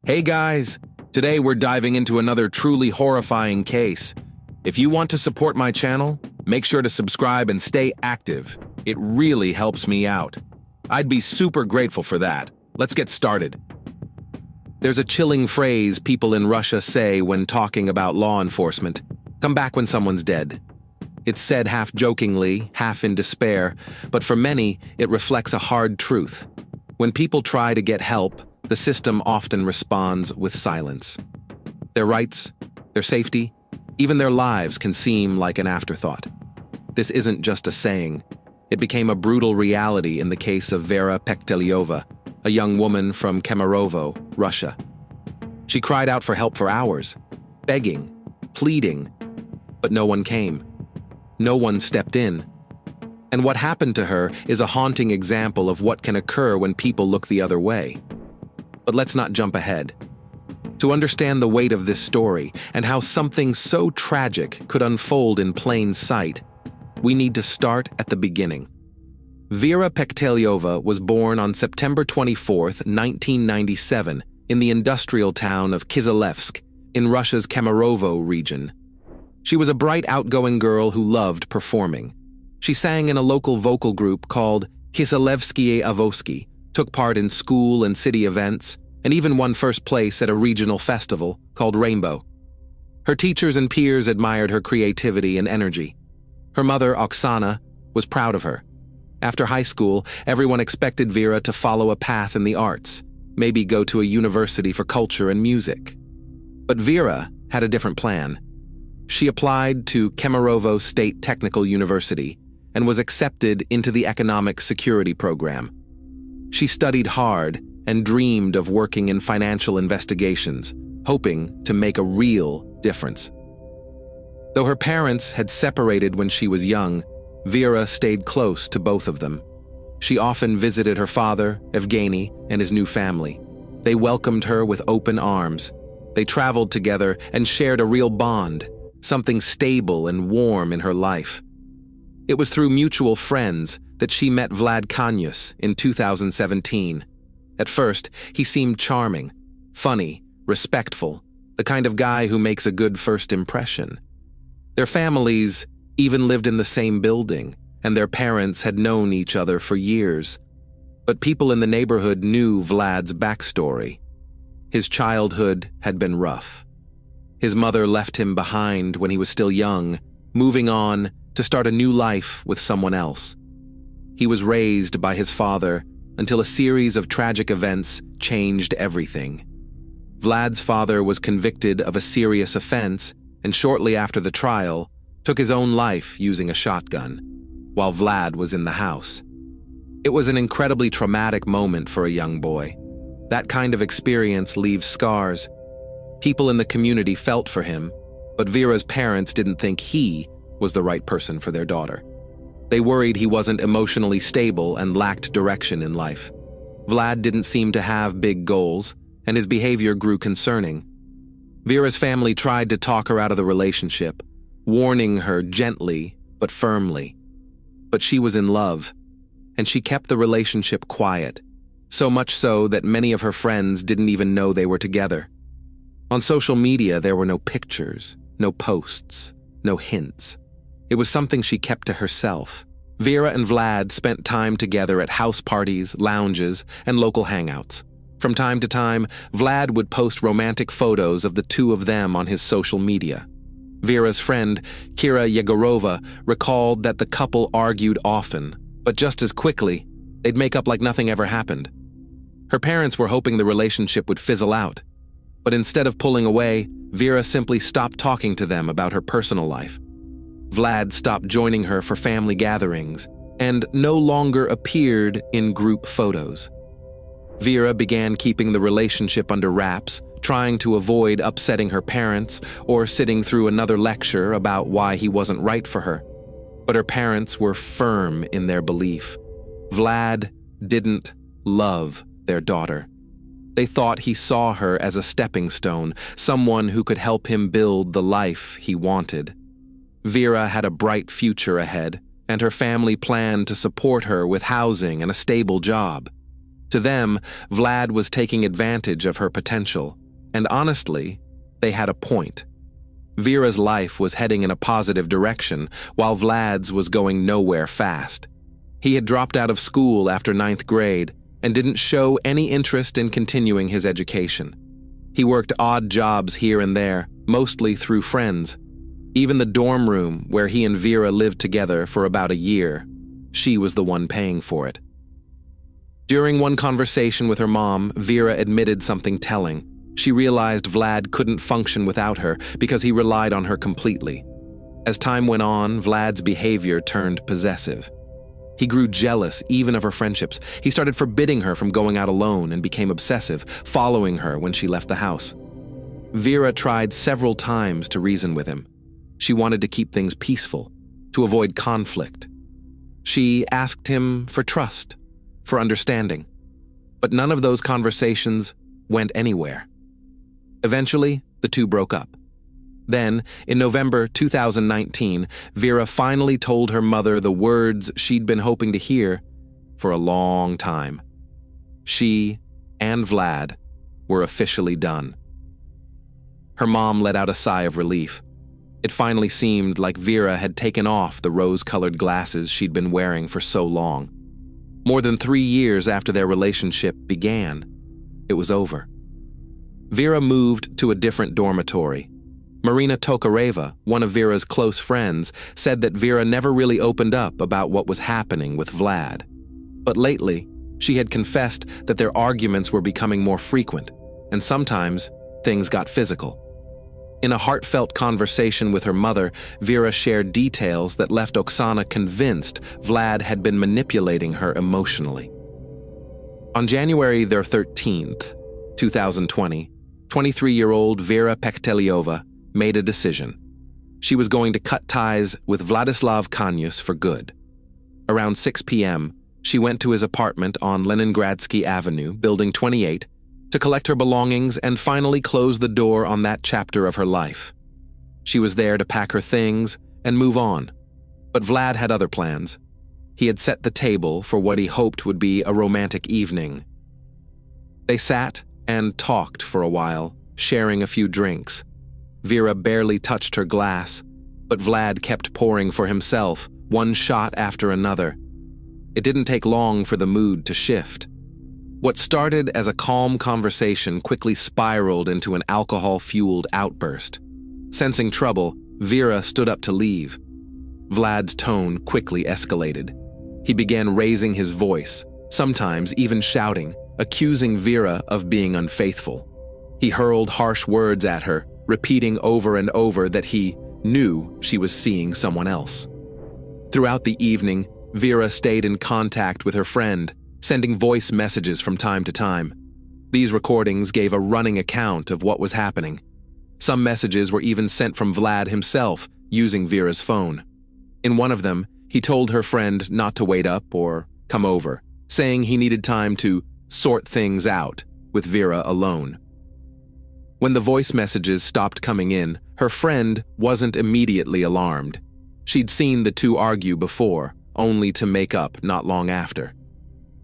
Hey guys! Today we're diving into another truly horrifying case. If you want to support my channel, make sure to subscribe and stay active. It really helps me out. I'd be super grateful for that. Let's get started. There's a chilling phrase people in Russia say when talking about law enforcement: come back when someone's dead. It's said half jokingly, half in despair, but for many, it reflects a hard truth. When people try to get help, the system often responds with silence. Their rights, their safety, even their lives can seem like an afterthought. This isn't just a saying. It became a brutal reality in the case of Vera Pektelyova, a young woman from Kemerovo, Russia. She cried out for help for hours, begging, pleading, but no one came. No one stepped in. And what happened to her is a haunting example of what can occur when people look the other way. But let's not jump ahead. To understand the weight of this story and how something so tragic could unfold in plain sight, we need to start at the beginning. Vera Pektelyova was born on September 24, 1997, in the industrial town of Kizilevsk, in Russia's Kemerovo region. She was a bright, outgoing girl who loved performing. She sang in a local vocal group called Kiselevskie Avoski, took part in school and city events, and even won first place at a regional festival called Rainbow. Her teachers and peers admired her creativity and energy. Her mother, Oksana, was proud of her. After high school, everyone expected Vera to follow a path in the arts, maybe go to a university for culture and music. But Vera had a different plan. She applied to Kemerovo State Technical University and was accepted into the Economic Security Program. She studied hard and dreamed of working in financial investigations, hoping to make a real difference. Though her parents had separated when she was young, Vera stayed close to both of them. She often visited her father, Evgeny, and his new family. They welcomed her with open arms. They traveled together and shared a real bond, something stable and warm in her life. It was through mutual friends that she met Vlad Kanyus in 2017. At first, he seemed charming, funny, respectful, the kind of guy who makes a good first impression. Their families even lived in the same building, and their parents had known each other for years. But people in the neighborhood knew Vlad's backstory. His childhood had been rough. His mother left him behind when he was still young, moving on to start a new life with someone else. He was raised by his father until a series of tragic events changed everything. Vlad's father was convicted of a serious offense and shortly after the trial took his own life using a shotgun, while Vlad was in the house. It was an incredibly traumatic moment for a young boy. That kind of experience leaves scars. People in the community felt for him, but Vera's parents didn't think he was the right person for their daughter. They worried he wasn't emotionally stable and lacked direction in life. Vlad didn't seem to have big goals, and his behavior grew concerning. Vera's family tried to talk her out of the relationship, warning her gently but firmly. But she was in love, and she kept the relationship quiet, so much so that many of her friends didn't even know they were together. On social media, there were no pictures, no posts, no hints. It was something she kept to herself. Vera and Vlad spent time together at house parties, lounges, and local hangouts. From time to time, Vlad would post romantic photos of the two of them on his social media. Vera's friend, Kira Yegorova, recalled that the couple argued often, but just as quickly, they'd make up like nothing ever happened. Her parents were hoping the relationship would fizzle out, but instead of pulling away, Vera simply stopped talking to them about her personal life. Vlad stopped joining her for family gatherings and no longer appeared in group photos. Vera began keeping the relationship under wraps, trying to avoid upsetting her parents or sitting through another lecture about why he wasn't right for her. But her parents were firm in their belief. Vlad didn't love their daughter. They thought he saw her as a stepping stone, someone who could help him build the life he wanted. Vera had a bright future ahead, and her family planned to support her with housing and a stable job. To them, Vlad was taking advantage of her potential, and honestly, they had a point. Vera's life was heading in a positive direction, while Vlad's was going nowhere fast. He had dropped out of school after 9th grade and didn't show any interest in continuing his education. He worked odd jobs here and there, mostly through friends. Even the dorm room where he and Vera lived together for about a year, she was the one paying for it. During one conversation with her mom, Vera admitted something telling. She realized Vlad couldn't function without her because he relied on her completely. As time went on, Vlad's behavior turned possessive. He grew jealous even of her friendships. He started forbidding her from going out alone and became obsessive, following her when she left the house. Vera tried several times to reason with him. She wanted to keep things peaceful, to avoid conflict. She asked him for trust, for understanding. But none of those conversations went anywhere. Eventually, the two broke up. Then, in November 2019, Vera finally told her mother the words she'd been hoping to hear for a long time. She and Vlad were officially done. Her mom let out a sigh of relief. It finally seemed like Vera had taken off the rose-colored glasses she'd been wearing for so long. More than 3 years after their relationship began, it was over. Vera moved to a different dormitory. Marina Tokareva, one of Vera's close friends, said that Vera never really opened up about what was happening with Vlad. But lately, she had confessed that their arguments were becoming more frequent, and sometimes things got physical. In a heartfelt conversation with her mother, Vera shared details that left Oksana convinced Vlad had been manipulating her emotionally. On January 13th, 2020, 23-year-old Vera Pekteliova made a decision. She was going to cut ties with Vladislav Kanyus for good. Around 6 p.m., she went to his apartment on Leningradsky Avenue, Building 28, to collect her belongings and finally close the door on that chapter of her life. She was there to pack her things and move on. But Vlad had other plans. He had set the table for what he hoped would be a romantic evening. They sat and talked for a while, sharing a few drinks. Vera barely touched her glass, but Vlad kept pouring for himself, one shot after another. It didn't take long for the mood to shift. What started as a calm conversation quickly spiraled into an alcohol-fueled outburst. Sensing trouble, Vera stood up to leave. Vlad's tone quickly escalated. He began raising his voice, sometimes even shouting, accusing Vera of being unfaithful. He hurled harsh words at her, repeating over and over that he knew she was seeing someone else. Throughout the evening, Vera stayed in contact with her friend, sending voice messages from time to time. These recordings gave a running account of what was happening. Some messages were even sent from Vlad himself, using Vera's phone. In one of them, he told her friend not to wait up or come over, saying he needed time to sort things out with Vera alone. When the voice messages stopped coming in, her friend wasn't immediately alarmed. She'd seen the two argue before, only to make up not long after.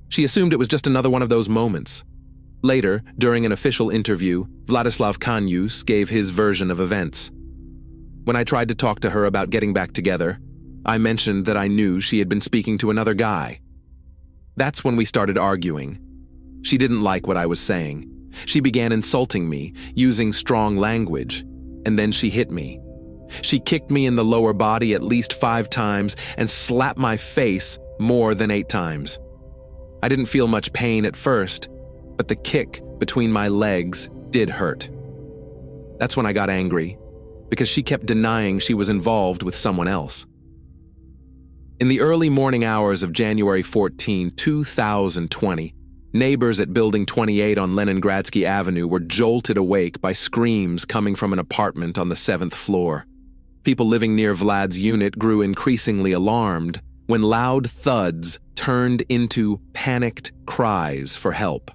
She assumed it was just another one of those moments. Later, during an official interview, Vladislav Kanyus gave his version of events. When I tried to talk to her about getting back together, I mentioned that I knew she had been speaking to another guy. That's when we started arguing. She didn't like what I was saying. She began insulting me, using strong language, and then she hit me. She kicked me in the lower body at least 5 times and slapped my face more than 8 times. I didn't feel much pain at first, but the kick between my legs did hurt. That's when I got angry, because she kept denying she was involved with someone else. In the early morning hours of January 14, 2020, neighbors at Building 28 on Leningradsky Avenue were jolted awake by screams coming from an apartment on the 7th floor. People living near Vlad's unit grew increasingly alarmed when loud thuds turned into panicked cries for help.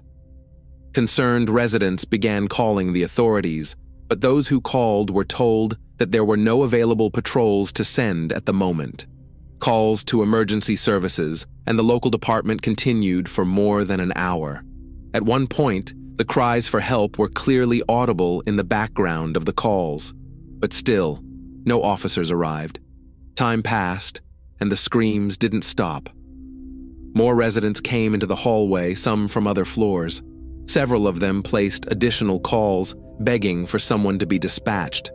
Concerned residents began calling the authorities, but those who called were told that there were no available patrols to send at the moment. Calls to emergency services and the local department continued for more than an hour. At one point, the cries for help were clearly audible in the background of the calls. But still, no officers arrived. Time passed, and the screams didn't stop. More residents came into the hallway, some from other floors. Several of them placed additional calls, begging for someone to be dispatched.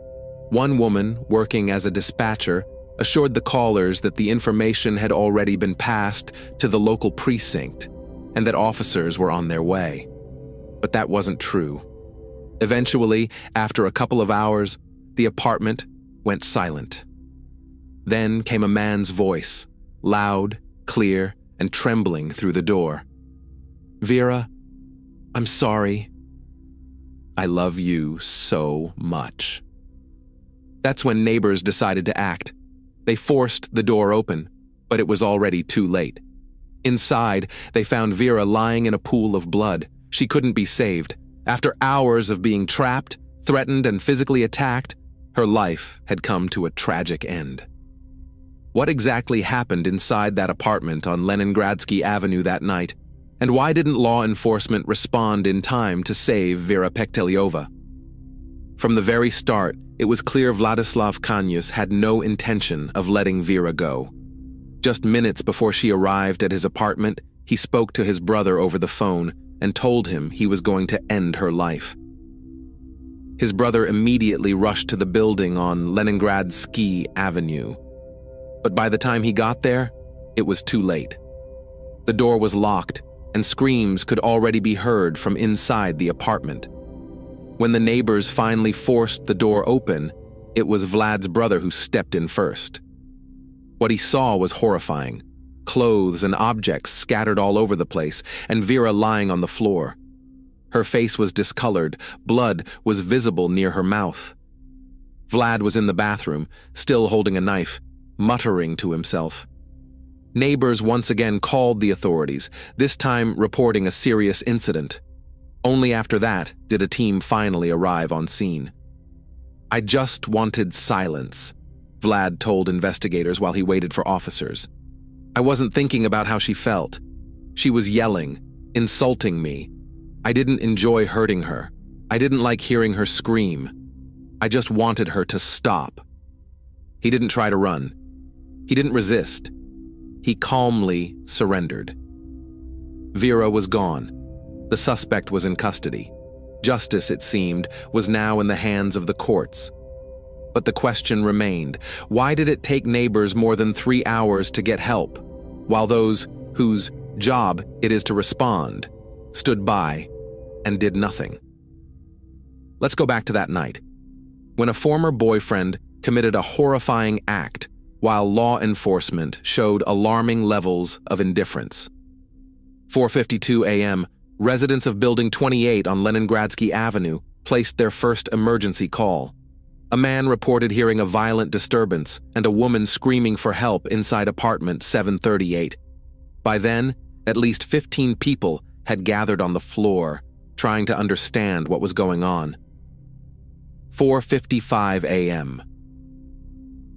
One woman, working as a dispatcher, assured the callers that the information had already been passed to the local precinct and that officers were on their way. But that wasn't true. Eventually, after a couple of hours, the apartment went silent. Then came a man's voice, loud, clear, and trembling through the door. "Vera, I'm sorry. I love you so much." That's when neighbors decided to act. They forced the door open, but it was already too late. Inside, they found Vera lying in a pool of blood. She couldn't be saved. After hours of being trapped, threatened, and physically attacked, her life had come to a tragic end. What exactly happened inside that apartment on Leningradsky Avenue that night, and why didn't law enforcement respond in time to save Vera Pektelyova? From the very start, it was clear Vladislav Kanyus had no intention of letting Vera go. Just minutes before she arrived at his apartment, he spoke to his brother over the phone and told him he was going to end her life. His brother immediately rushed to the building on Leningradsky Avenue. But by the time he got there, it was too late. The door was locked, and screams could already be heard from inside the apartment. When the neighbors finally forced the door open, it was Vlad's brother who stepped in first. What he saw was horrifying. Clothes and objects scattered all over the place, and Vera lying on the floor. Her face was discolored, blood was visible near her mouth. Vlad was in the bathroom, still holding a knife, muttering to himself. Neighbors once again called the authorities, this time reporting a serious incident. Only after that did a team finally arrive on scene. "I just wanted silence," Vlad told investigators while he waited for officers. "I wasn't thinking about how she felt. She was yelling, insulting me. I didn't enjoy hurting her. I didn't like hearing her scream. I just wanted her to stop." He didn't try to run. He didn't resist. He calmly surrendered. Vera was gone. The suspect was in custody. Justice, it seemed, was now in the hands of the courts. But the question remained, why did it take neighbors more than 3 hours to get help, while those whose job it is to respond stood by and did nothing? Let's go back to that night, when a former boyfriend committed a horrifying act while law enforcement showed alarming levels of indifference. 4:52 a.m., residents of Building 28 on Leningradsky Avenue placed their first emergency call. A man reported hearing a violent disturbance and a woman screaming for help inside apartment 738. By then, at least 15 people had gathered on the floor, trying to understand what was going on. 4:55 a.m.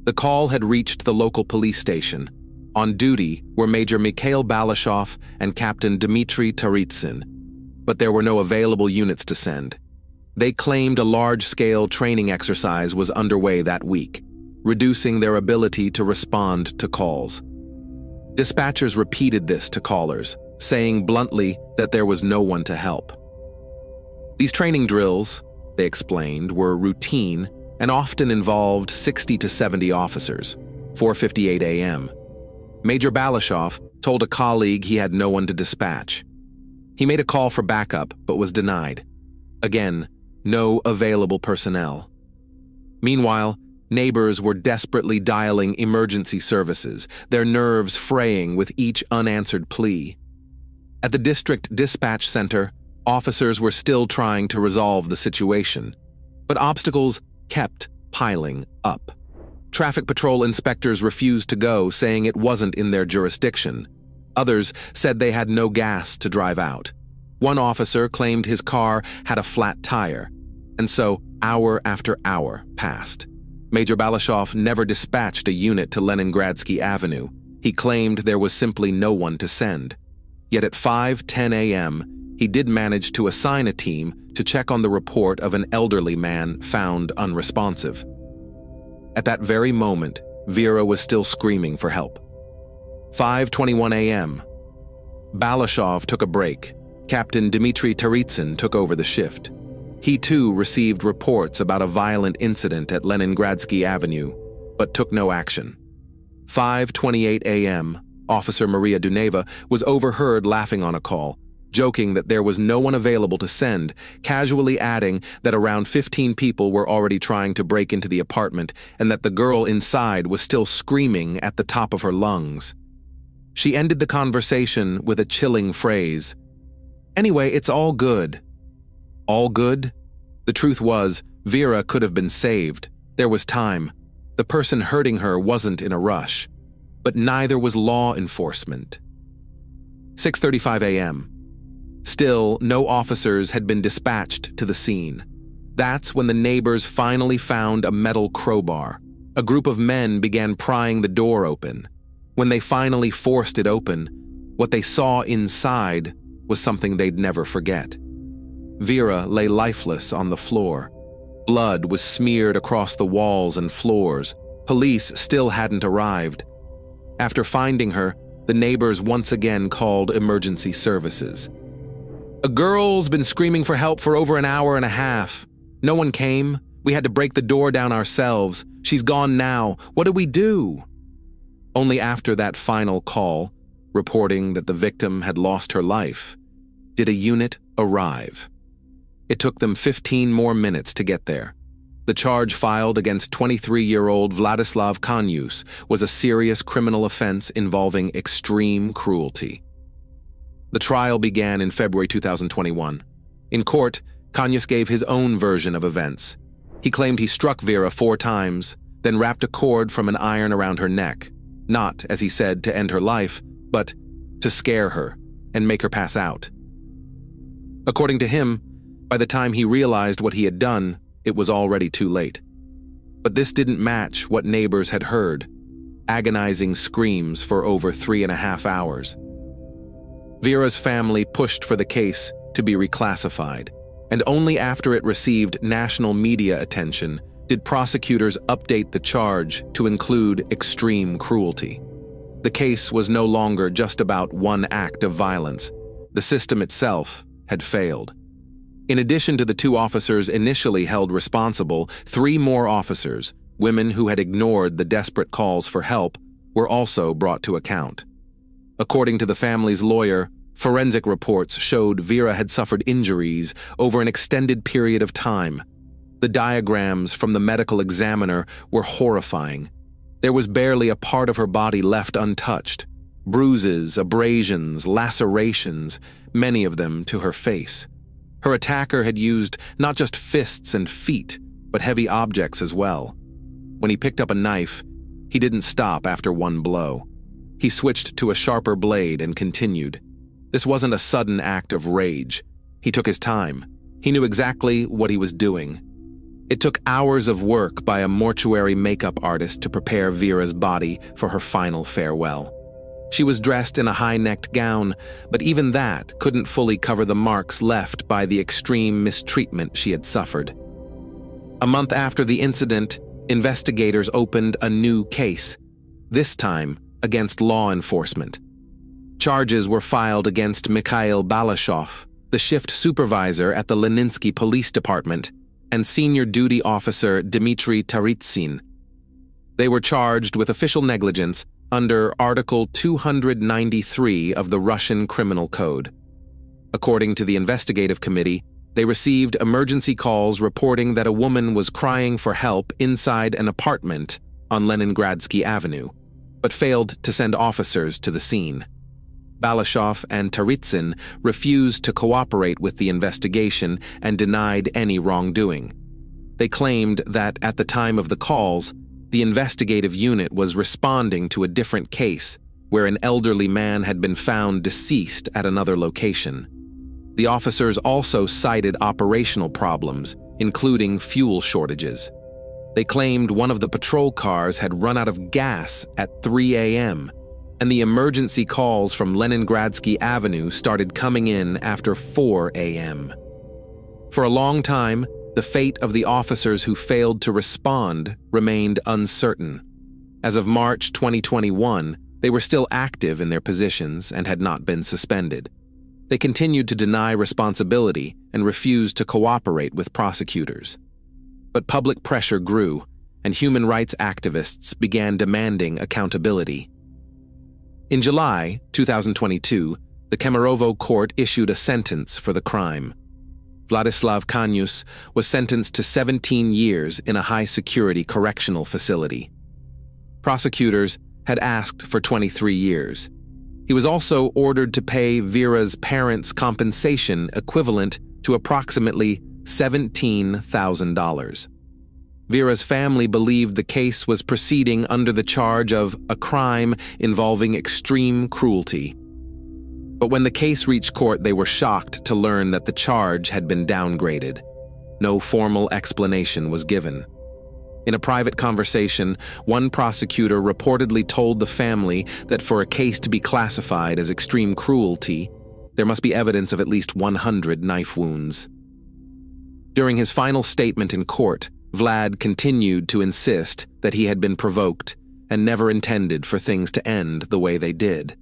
The call had reached the local police station. On duty were Major Mikhail Balashov and Captain Dmitry Taritsin, but there were no available units to send. They claimed a large-scale training exercise was underway that week, reducing their ability to respond to calls. Dispatchers repeated this to callers, saying bluntly that there was no one to help. These training drills, they explained, were routine and often involved 60 to 70 officers. 4:58 a.m. Major Balashov told a colleague he had no one to dispatch. He made a call for backup, but was denied. Again, no available personnel. Meanwhile, neighbors were desperately dialing emergency services, their nerves fraying with each unanswered plea. At the district dispatch center, officers were still trying to resolve the situation, but obstacles kept piling up. Traffic patrol inspectors refused to go, saying it wasn't in their jurisdiction. Others said they had no gas to drive out. One officer claimed his car had a flat tire, and so hour after hour passed. Major Balashov never dispatched a unit to Leningradsky Avenue. He claimed there was simply no one to send. Yet at 5:10 a.m., he did manage to assign a team to check on the report of an elderly man found unresponsive. At that very moment, Vera was still screaming for help. 5:21 a.m. Balashov took a break. Captain Dmitry Taritsin took over the shift. He too received reports about a violent incident at Leningradsky Avenue, but took no action. 5:28 a.m., Officer Maria Duneva was overheard laughing on a call, joking that there was no one available to send, casually adding that around 15 people were already trying to break into the apartment and that the girl inside was still screaming at the top of her lungs. She ended the conversation with a chilling phrase. "Anyway, it's all good." All good? The truth was, Vera could have been saved. There was time. The person hurting her wasn't in a rush. But neither was law enforcement. 6:35 a.m. Still, no officers had been dispatched to the scene. That's when the neighbors finally found a metal crowbar. A group of men began prying the door open. When they finally forced it open, what they saw inside was something they'd never forget. Vera lay lifeless on the floor. Blood was smeared across the walls and floors. Police still hadn't arrived. After finding her, the neighbors once again called emergency services. "A girl's been screaming for help for over an hour and a half. No one came. We had to break the door down ourselves. She's gone now. What do we do?" Only after that final call, reporting that the victim had lost her life, did a unit arrive. It took them 15 more minutes to get there. The charge filed against 23-year-old Vladislav Kanyus was a serious criminal offense involving extreme cruelty. The trial began in February 2021. In court, Kanyus gave his own version of events. He claimed he struck Vera 4 times, then wrapped a cord from an iron around her neck, not, as he said, to end her life, but to scare her and make her pass out. According to him, by the time he realized what he had done, it was already too late. But this didn't match what neighbors had heard, agonizing screams for over 3.5 hours. Vera's family pushed for the case to be reclassified, and only after it received national media attention did prosecutors update the charge to include extreme cruelty. The case was no longer just about one act of violence. The system itself had failed. In addition to the 2 officers initially held responsible, 3 more officers, women who had ignored the desperate calls for help, were also brought to account. According to the family's lawyer, forensic reports showed Vera had suffered injuries over an extended period of time. The diagrams from the medical examiner were horrifying. There was barely a part of her body left untouched. Bruises, abrasions, lacerations, many of them to her face. Her attacker had used not just fists and feet, but heavy objects as well. When he picked up a knife, he didn't stop after one blow. He switched to a sharper blade and continued. This wasn't a sudden act of rage. He took his time. He knew exactly what he was doing. It took hours of work by a mortuary makeup artist to prepare Vera's body for her final farewell. She was dressed in a high-necked gown, but even that couldn't fully cover the marks left by the extreme mistreatment she had suffered. A month after the incident, investigators opened a new case, this time against law enforcement. Charges were filed against Mikhail Balashov, the shift supervisor at the Leninsky Police Department, and senior duty officer Dmitry Taritsin. They were charged with official negligence under Article 293 of the Russian Criminal Code. According to the investigative committee, they received emergency calls reporting that a woman was crying for help inside an apartment on Leningradsky Avenue, but failed to send officers to the scene. Balashov and Taritsin refused to cooperate with the investigation and denied any wrongdoing. They claimed that at the time of the calls, the investigative unit was responding to a different case where an elderly man had been found deceased at another location. The officers also cited operational problems, including fuel shortages. They claimed one of the patrol cars had run out of gas at 3 a.m., and the emergency calls from Leningradsky Avenue started coming in after 4 a.m. For a long time, the fate of the officers who failed to respond remained uncertain. As of March 2021, they were still active in their positions and had not been suspended. They continued to deny responsibility and refused to cooperate with prosecutors. But public pressure grew, and human rights activists began demanding accountability. In July 2022, the Kemerovo court issued a sentence for the crime. Vladislav Kanyus was sentenced to 17 years in a high-security correctional facility. Prosecutors had asked for 23 years. He was also ordered to pay Vera's parents' compensation equivalent to approximately $17,000. Vera's family believed the case was proceeding under the charge of a crime involving extreme cruelty. But when the case reached court, they were shocked to learn that the charge had been downgraded. No formal explanation was given. In a private conversation, one prosecutor reportedly told the family that for a case to be classified as extreme cruelty, there must be evidence of at least 100 knife wounds. During his final statement in court, Vlad continued to insist that he had been provoked and never intended for things to end the way they did.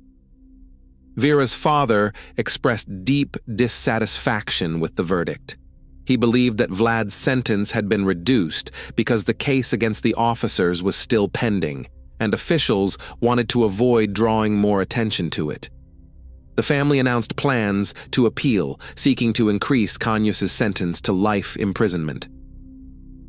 Vera's father expressed deep dissatisfaction with the verdict. He believed that Vlad's sentence had been reduced because the case against the officers was still pending, and officials wanted to avoid drawing more attention to it. The family announced plans to appeal, seeking to increase Kanyus's sentence to life imprisonment.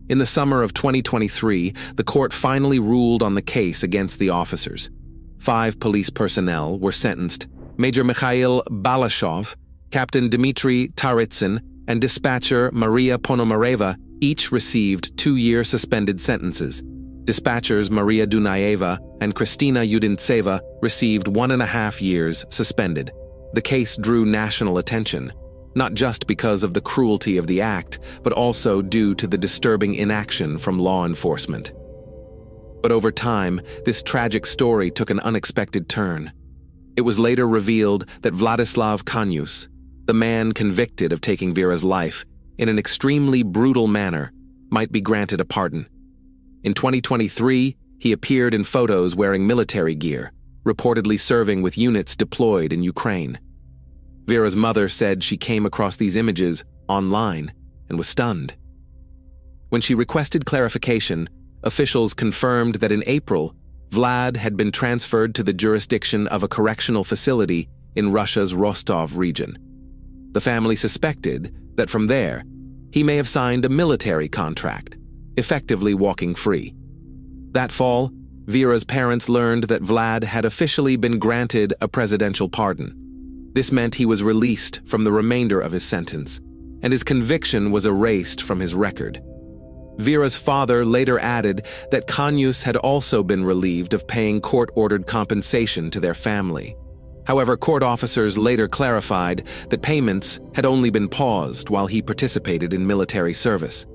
In the summer of 2023, the court finally ruled on the case against the officers. 5 police personnel were sentenced. Major Mikhail Balashov, Captain Dmitry Taritsyn, and dispatcher Maria Ponomareva each received 2-year suspended sentences. Dispatchers Maria Dunaeva and Kristina Yudintseva received 1.5 years suspended. The case drew national attention, not just because of the cruelty of the act, but also due to the disturbing inaction from law enforcement. But over time, this tragic story took an unexpected turn. It was later revealed that Vladislav Kanyus, the man convicted of taking Vera's life in an extremely brutal manner, might be granted a pardon. In 2023, he appeared in photos wearing military gear, reportedly serving with units deployed in Ukraine. Vera's mother said she came across these images online and was stunned. When she requested clarification, officials confirmed that in April, Vlad had been transferred to the jurisdiction of a correctional facility in Russia's Rostov region. The family suspected that from there, he may have signed a military contract, effectively walking free. That fall, Vera's parents learned that Vlad had officially been granted a presidential pardon. This meant he was released from the remainder of his sentence, and his conviction was erased from his record. Vera's father later added that Kanyus had also been relieved of paying court-ordered compensation to their family. However, court officers later clarified that payments had only been paused while he participated in military service.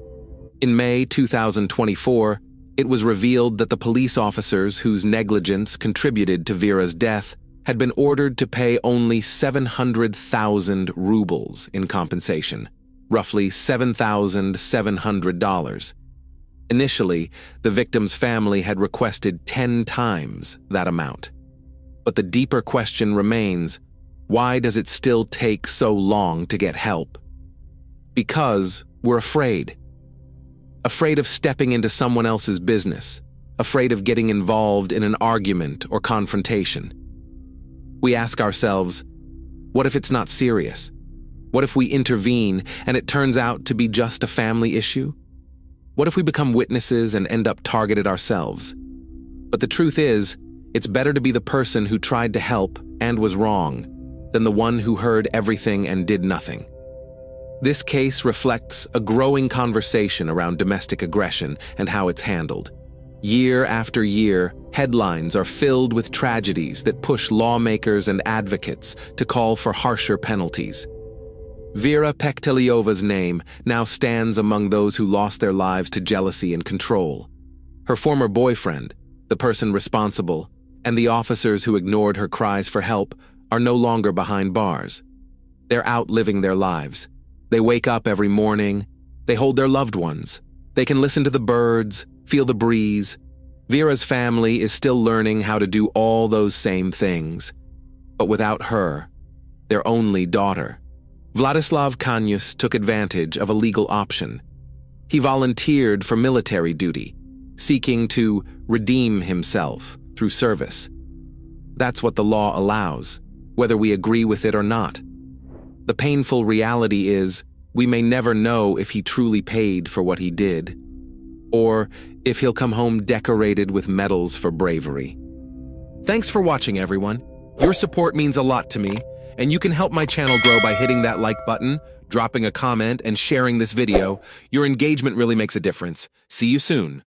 In May 2024, it was revealed that the police officers whose negligence contributed to Vera's death had been ordered to pay only 700,000 rubles in compensation, roughly $7,700. Initially, the victim's family had requested 10 times that amount. But the deeper question remains, why does it still take so long to get help? Because we're afraid. Afraid of stepping into someone else's business, afraid of getting involved in an argument or confrontation. We ask ourselves, what if it's not serious? What if we intervene and it turns out to be just a family issue? What if we become witnesses and end up targeted ourselves? But the truth is, it's better to be the person who tried to help and was wrong than the one who heard everything and did nothing. This case reflects a growing conversation around domestic aggression and how it's handled. Year after year, headlines are filled with tragedies that push lawmakers and advocates to call for harsher penalties. Vera Pekteliova's name now stands among those who lost their lives to jealousy and control. Her former boyfriend, the person responsible, And the officers who ignored her cries for help are no longer behind bars. They're out living their lives. They wake up every morning. They hold their loved ones. They can listen to the birds, feel the breeze. Vera's family is still learning how to do all those same things. But without her, their only daughter. Vladislav Kanyus took advantage of a legal option. He volunteered for military duty, seeking to redeem himself through service. That's what the law allows, whether we agree with it or not. The painful reality is, we may never know if he truly paid for what he did, or if he'll come home decorated with medals for bravery. Thanks for watching, everyone. Your support means a lot to me, and you can help my channel grow by hitting that like button, dropping a comment, and sharing this video. Your engagement really makes a difference. See you soon.